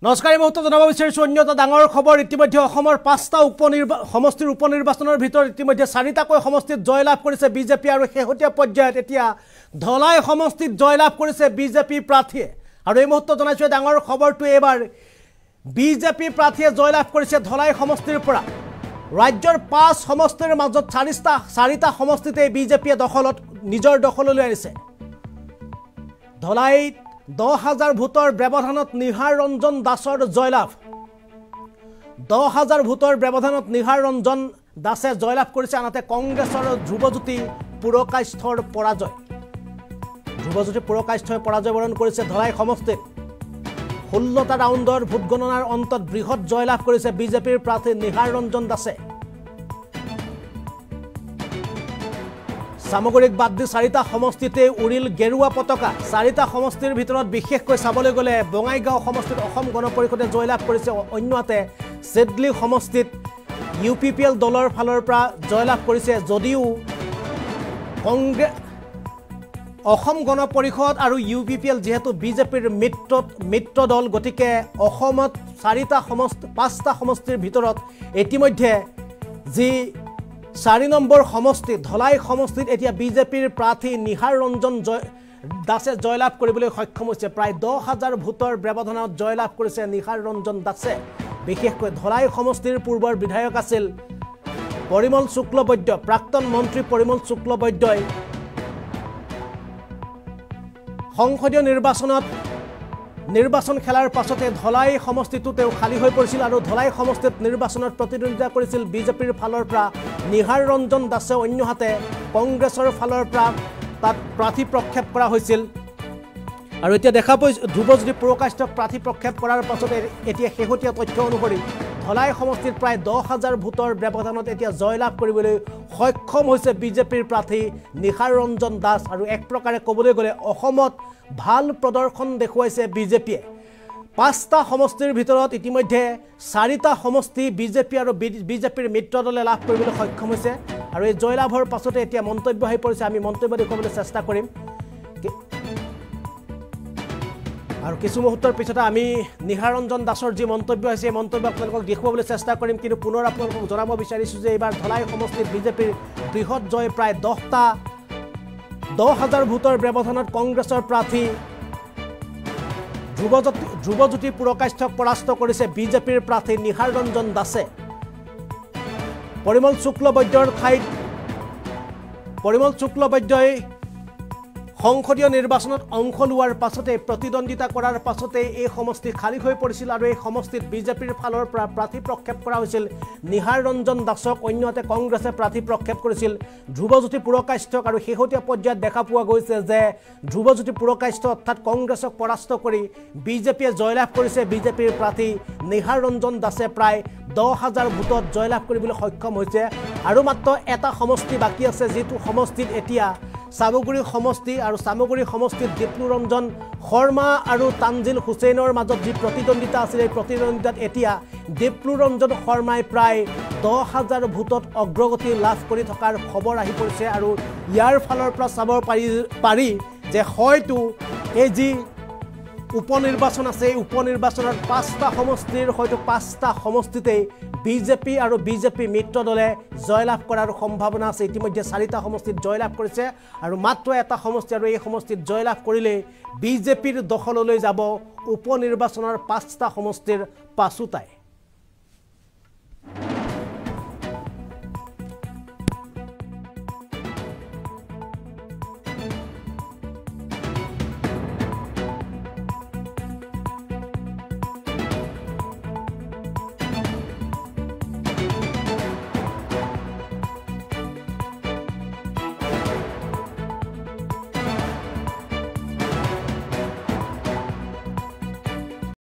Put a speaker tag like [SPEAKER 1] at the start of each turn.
[SPEAKER 1] নমস্কাৰ মুহূৰ্তত জনাব বিচাৰিছো অন্য এটা ডাঙৰ খবৰ ইতিমধ্যে অসমৰ ৫টা সমষ্টিৰ উপনিৰ্বাচনৰ ভিতৰত ইতিমধ্যে ৪টাকৈ সমষ্টিত জয়লাভ কৰিছে বিজেপি আৰু শেহতীয়া পৰ্যায়ত এতিয়া ধলাই সমষ্টিত জয়লাভ কৰিছে বিজেপি প্ৰাৰ্থীয়ে আৰু এই মুহূৰ্তত জনাইছো ডাঙৰ খবৰটো এবাৰ বিজেপি প্ৰাৰ্থীয়ে জয়লাভ কৰিছে ধলাই সমষ্টিৰ পৰা ৰাজ্যৰ ৫ সমষ্টিৰ মাজত ৪টা সমষ্টিতে বিজেপিয়ে নিজৰ দখললৈ আনিছে ধলাই ১০,০০০ ভোটৰ ব্যৱধানত নিহাৰ ৰঞ্জন দাসৰ জয়লাভ ১০,০০০ ভোটৰ ব্যৱধানত নিহাৰ ৰঞ্জন দাসে জয়লাভ কৰিছে আনহাতে কংগ্ৰেছৰ ধ্ৰুৱজ্যোতি পুৰকাষ্ঠৰ পৰাজয় ধ্ৰুৱজ্যোতি পুৰকাষ্ঠই পৰাজয় বৰণ কৰিছে ধলাই সমষ্টিত ১৬টা ৰাউণ্ডৰ ভোট গণনাৰ অন্তত বৃহৎ জয়লাভ কৰিছে বিজেপিৰ প্ৰাৰ্থী নিহাৰ ৰঞ্জন দাসে সামগ্ৰিক বাদ দি ৪টা সমষ্টিতে উৰিল গেৰুৱা পতাকা ৪টা সমষ্টিৰ ভিতৰত বিশেষকৈ চাবলৈ গ'লে বঙাইগাঁও সমষ্টিত অসম গণ পৰিষদে জয়লাভ কৰিছে অন্যহাতে চেডলি সমষ্টিত UPPL দলৰ ফালৰ পৰা জয়লাভ কৰিছে যদিও কংগ্ৰেছ অসম গণ পৰিষদ আৰু UPPL যেহেতু বিজেপিৰ মিত্ৰ দল গতিকে অসমত ৫টা সমষ্টিৰ ভিতৰত ইতিমধ্যে যি ৪ নম্বৰ সমষ্টি ধলাই সমষ্টিত এতিয়া বিজেপিৰ প্ৰাৰ্থী নিহাৰ ৰঞ্জন দাসে জয়লাভ কৰিবলৈ সক্ষম হৈছে প্ৰায় ১০,০০০ ভোটৰ ব্যৱধানত জয়লাভ কৰিছে নিহাৰ ৰঞ্জন দাসে বিশেষকৈ ধলাই সমষ্টিৰ পূৰ্বৰ বিধায়ক আছিল পৰিমল শুক্লবৈদ্য প্ৰাক্তন মন্ত্ৰী পৰিমল শুক্লবৈদ্যই সংসদীয় নিৰ্বাচন খেলাৰ পাছতে ধলাই সমষ্টিটো তেওঁ খালী হৈ পৰিছিল আৰু ধলাই সমষ্টিত নিৰ্বাচনত প্ৰতিদ্বন্দ্বিতা কৰিছিল বিজেপিৰ ফালৰ পৰা নিহাৰ ৰঞ্জন দাসে অন্যহাতে কংগ্ৰেছৰ ফালৰ পৰা তাত প্ৰাৰ্থী প্ৰক্ষেপ কৰা হৈছিল আৰু এতিয়া দেখা পাইছে ধ্ৰুৱজ্যোতি পুৰকাষ্ঠক প্ৰাৰ্থী প্ৰক্ষেপ কৰাৰ পাছতে এতিয়া শেহতীয়া তথ্য অনুসৰি ধলাই সমষ্টিত প্ৰায় ১০,০০০ ভোটৰ ব্যৱধানত এতিয়া জয়লাভ কৰিবলৈ সক্ষম হৈছে বিজেপিৰ প্ৰাৰ্থী নিহাৰ ৰঞ্জন দাস আৰু এক প্ৰকাৰে ক'বলৈ গ'লে অসমত ভাল প্ৰদৰ্শন দেখুৱাইছে বিজেপিয়ে ৫টা সমষ্টিৰ ভিতৰত ইতিমধ্যে ৪টা সমষ্টি বিজেপি আৰু বিজেপিৰ মিত্ৰ দলে লাভ কৰিবলৈ সক্ষম হৈছে আৰু এই জয়লাভৰ পাছতে এতিয়া মন্তব্য হৈ পৰিছে আমি মন্তব্য দেখুৱাবলৈ চেষ্টা কৰিম আৰু কিছু মুহূৰ্তৰ পিছতে আমি নিহাৰ ৰঞ্জন দাসৰ যি মন্তব্য হৈছে মন্তব্য আপোনালোকক দেখুৱাবলৈ চেষ্টা কৰিম কিন্তু পুনৰ আপোনালোকক জনাব বিচাৰিছোঁ যে এইবাৰ ধলাই সমষ্টিত বিজেপিৰ বৃহৎ জয় প্ৰায় ১০,০০০ ভোটৰ ব্যৱধানত কংগ্ৰেছৰ প্ৰাৰ্থী ধ্ৰুৱজ্যোতি পুৰকাষ্ঠক পৰাস্ত কৰিছে বিজেপিৰ প্ৰাৰ্থী নিহাৰ ৰঞ্জন দাসে পৰিমল শুক্লবৈদ্যই সংসদীয় নিৰ্বাচনত অংশ লোৱাৰ পাছতে প্ৰতিদ্বন্দ্বিতা কৰাৰ পাছতে এই সমষ্টি খালী হৈ পৰিছিল আৰু এই সমষ্টিত বিজেপিৰ ফালৰ পৰা প্ৰাৰ্থী প্ৰক্ষেপ কৰা হৈছিল নিহাৰ ৰঞ্জন দাসক অন্যহাতে কংগ্ৰেছে প্ৰাৰ্থী প্ৰক্ষেপ কৰিছিল ধ্ৰুৱজ্যোতি পুৰকাষ্ঠক আৰু শেহতীয়া পৰ্যায়ত দেখা পোৱা গৈছে যে ধ্ৰুৱজ্যোতি পুৰকাষ্ঠ অৰ্থাৎ কংগ্ৰেছক পৰাস্ত কৰি বিজেপিয়ে জয়লাভ কৰিছে বিজেপিৰ প্ৰাৰ্থী নিহাৰ ৰঞ্জন দাসে প্ৰায় ১০,০০০ ভোটত জয়লাভ কৰিবলৈ সক্ষম হৈছে আৰু মাত্ৰ এটা সমষ্টি বাকী আছে যিটো সমষ্টিত এতিয়া সামগ্ৰী সমষ্টি আৰু সামগ্ৰী সমষ্টিত দীপ্লু ৰঞ্জন শৰ্মা আৰু তানজিল হুছেইনৰ মাজত যি প্ৰতিদ্বন্দ্বিতা আছিল এই প্ৰতিদ্বন্দ্বিতাত এতিয়া দীপ্লু ৰঞ্জন শৰ্মাই প্ৰায় ১০,০০০ ভোটত অগ্ৰগতি লাভ কৰি থকাৰ খবৰ আহি পৰিছে আৰু ইয়াৰ ফালৰ পৰা চাব পাৰি যে হয়তো এই যি উপনিৰ্বাচন আছে উপনিৰ্বাচনত ৫টা সমষ্টিৰ হয়তো ৫টা সমষ্টিতেই বিজেপি আৰু বিজেপি মিত্ৰ দলে জয়লাভ কৰাৰ সম্ভাৱনা আছে ইতিমধ্যে ৪টা সমষ্টিত জয়লাভ কৰিছে আৰু মাত্ৰ এটা সমষ্টি আৰু এই সমষ্টিত জয়লাভ কৰিলে বিজেপিৰ দখললৈ যাব উপনিৰ্বাচনৰ ৫টা সমষ্টিৰ পাছুতাই